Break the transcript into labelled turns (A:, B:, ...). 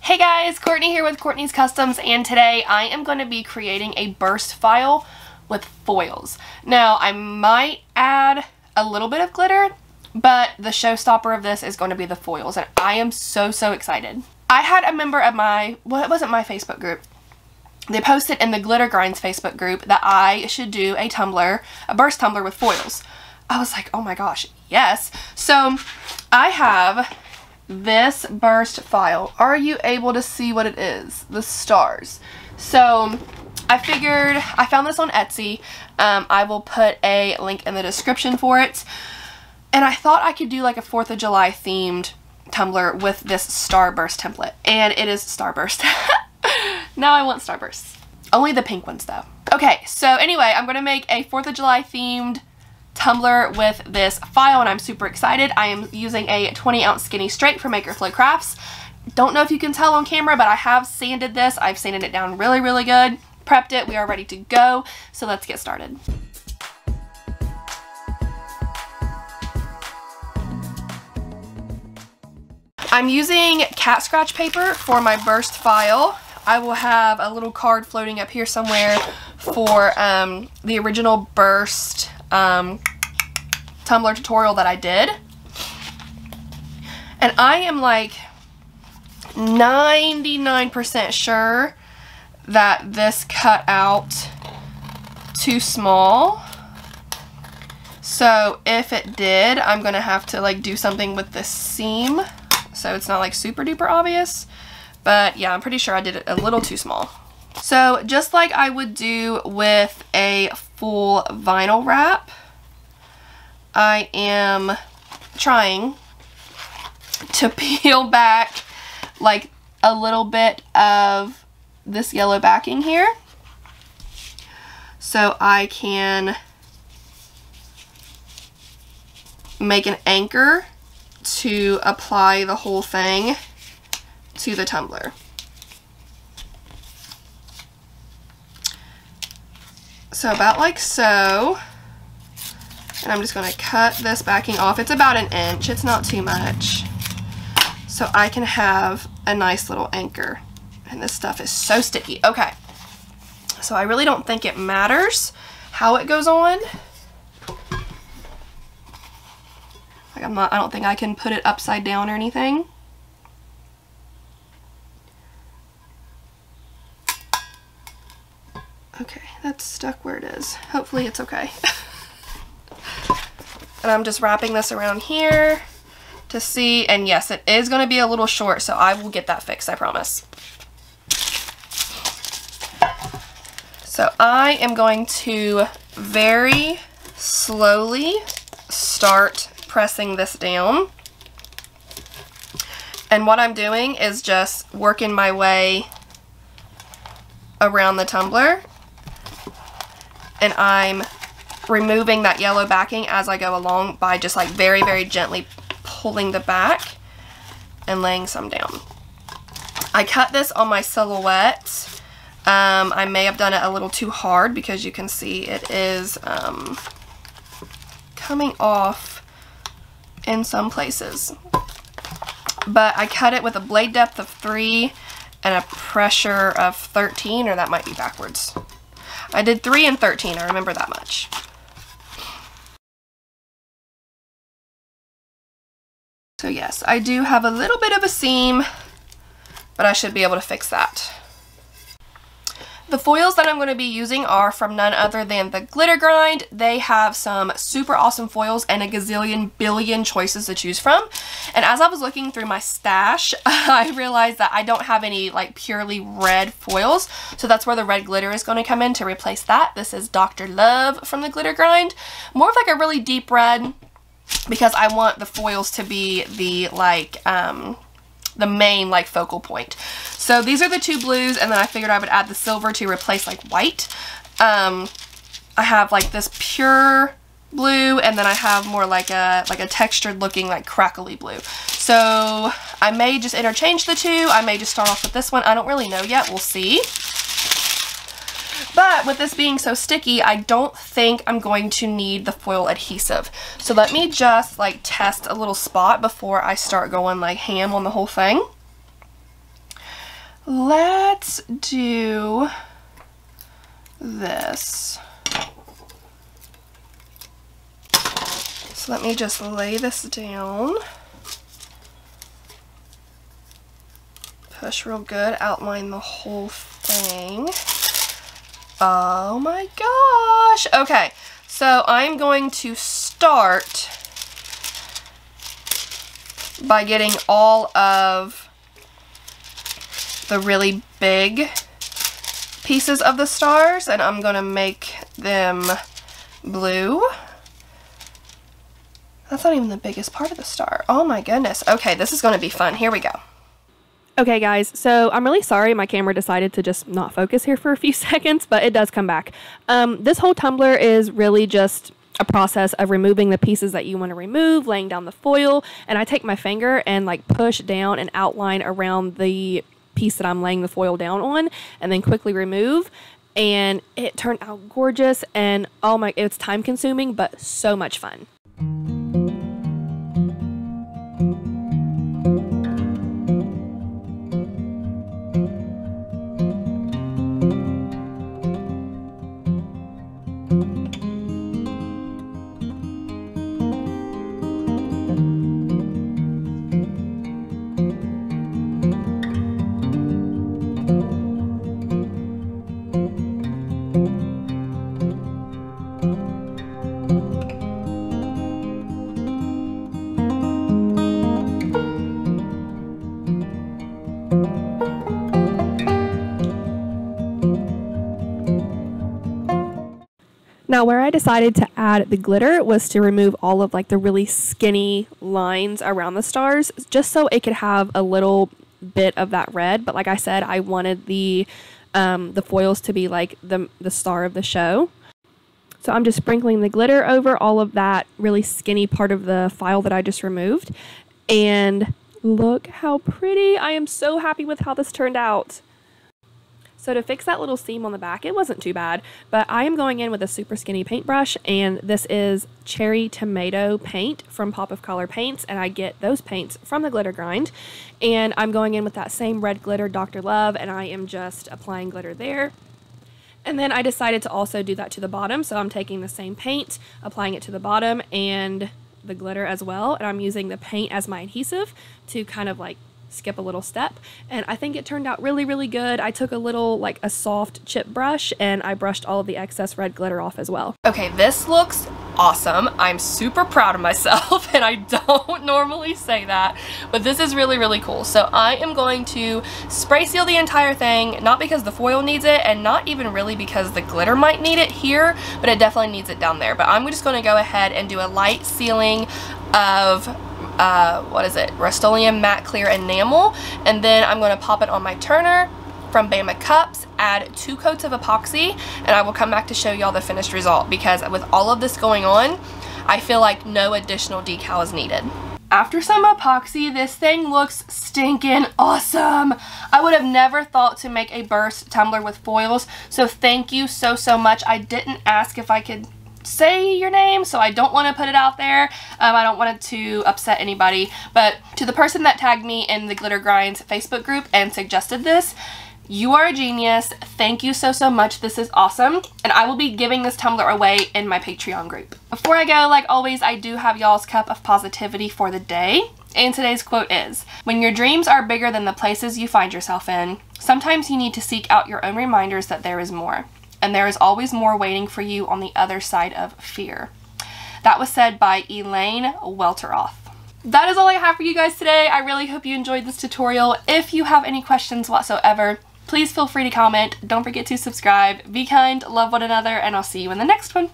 A: Hey guys, Courtney here with Courtney's Customs, and today I am going to be creating a burst file with foils. Now, I might add a little bit of glitter, but the showstopper of this is going to be the foils, and I am so excited. I had a member of my, well, it wasn't my Facebook group. They posted in the Glitter Grinds Facebook group that I should do a tumbler, a burst tumbler with foils. I was like, oh my gosh, yes. So I have this burst file. Are you able to see what it is? The stars. So I figured, I found this on Etsy. I will put a link in the description for it. And I thought I could do like a 4th of July themed tumbler with this starburst template. And it is starburst. Now I want starbursts. Only the pink ones though. Okay, so anyway, I'm going to make a 4th of July themed tumbler with this file, and I'm super excited. I am using a 20-ounce skinny straight from Maker Flow Crafts. Don't know if you can tell on camera, but I have sanded this. I've sanded it down really good. Prepped it. We are ready to go. So let's get started. I'm using cat scratch paper for my burst file. I will have a little card floating up here somewhere for the original burst tumbler tutorial that I did. And I am like 99% sure that this cut out too small. So if it did, I'm gonna have to like do something with this seam so it's not like super duper obvious. But yeah, I'm pretty sure I did it a little too small. So just like I would do with a full vinyl wrap, I am trying to peel back like a little bit of this yellow backing here so I can make an anchor to apply the whole thing to the tumbler. So about like so. And I'm just going to cut this backing off. It's about 1 inch. It's not too much. So I can have a nice little anchor. And this stuff is so sticky. Okay. So I really don't think it matters how it goes on. Like I don't think I can put it upside down or anything. Okay, that's stuck where it is. Hopefully it's okay. And I'm just wrapping this around here to see, and yes, it is going to be a little short, so I will get that fixed, I promise. So I am going to very slowly start pressing this down. And what I'm doing is just working my way around the tumbler, and I'm removing that yellow backing as I go along by just like very gently pulling the back and laying some down. I cut this on my silhouette. I may have done it a little too hard because you can see it is coming off in some places. But I cut it with a blade depth of 3 and a pressure of 13, or that might be backwards. I did 3 and 13, I remember that much. So yes, I do have a little bit of a seam, but I should be able to fix that. The foils that I'm going to be using are from none other than the Glitter Grind. They have some super awesome foils and a gazillion billion choices to choose from. And as I was looking through my stash, I realized that I don't have any like purely red foils. So that's where the red glitter is going to come in to replace that. This is Dr. Love from the Glitter Grind. More of like a really deep red, because I want the foils to be the like the main like focal point. So these are the 2 blues, and then I figured I would add the silver to replace like white. I have like this pure blue, and then I have more like a textured looking like crackly blue. So I may just interchange the 2. I may just start off with this one. I don't really know yet. We'll see. But with this being so sticky, I don't think I'm going to need the foil adhesive. So let me just like test a little spot before I start going like ham on the whole thing. let's do this. So let me just lay this down. Push real good, outline the whole thing. Oh my gosh. Okay, so I'm going to start by getting all of the really big pieces of the stars, and I'm going to make them blue. That's not even the biggest part of the star. Oh my goodness. Okay, this is going to be fun. Here we go. Okay guys, so I'm really sorry my camera decided to just not focus here for a few seconds, but it does come back. This whole tumbler is really just a process of removing the pieces that you want to remove, laying down the foil, and I take my finger and like push down and outline around the piece that I'm laying the foil down on, and then quickly remove. And it turned out gorgeous, and oh my, it's time consuming, but so much fun. Now where I decided to add the glitter was to remove all of like the really skinny lines around the stars, just so it could have a little bit of that red. But like I said, I wanted the foils to be like the star of the show. So I'm just sprinkling the glitter over all of that really skinny part of the file that I just removed. And look how pretty. I am so happy with how this turned out. So to fix that little seam on the back, it wasn't too bad, but I am going in with a super skinny paintbrush, and this is Cherry Tomato paint from Pop of Color Paints, and I get those paints from the glitter grind. And I'm going in with that same red glitter, Dr. Love, and I am just applying glitter there. And then I decided to also do that to the bottom, so I'm taking the same paint, applying it to the bottom and the glitter as well, and I'm using the paint as my adhesive to kind of like skip a little step, and I think it turned out really, really good. I took a little, like a soft chip brush, and I brushed all of the excess red glitter off as well. Okay, this looks awesome. I'm super proud of myself, and I don't normally say that, but this is really, really cool. So I am going to spray seal the entire thing, not because the foil needs it, and not even really because the glitter might need it here, but it definitely needs it down there. But I'm just going to go ahead and do a light sealing of what is it, Rust-Oleum Matte Clear Enamel, and then I'm going to pop it on my turner from Bama Cups, add 2 coats of epoxy, and I will come back to show y'all the finished result, because with all of this going on, I feel like no additional decal is needed. After some epoxy, this thing looks stinking awesome. I would have never thought to make a burst tumbler with foils, so thank you so, so much. I didn't ask if I could say your name, so I don't want to put it out there. I don't want it to upset anybody, but to the person that tagged me in the Glitter Grinds Facebook group and suggested this, you are a genius. Thank you so, so much. This is awesome, and I will be giving this tumbler away in my Patreon group. Before I go, like always, I do have y'all's cup of positivity for the day, and today's quote is, "When your dreams are bigger than the places you find yourself in, sometimes you need to seek out your own reminders that there is more. And there is always more waiting for you on the other side of fear." That was said by Elaine Welteroth. That is all I have for you guys today. I really hope you enjoyed this tutorial. If you have any questions whatsoever, please feel free to comment. Don't forget to subscribe. Be kind, love one another, and I'll see you in the next one.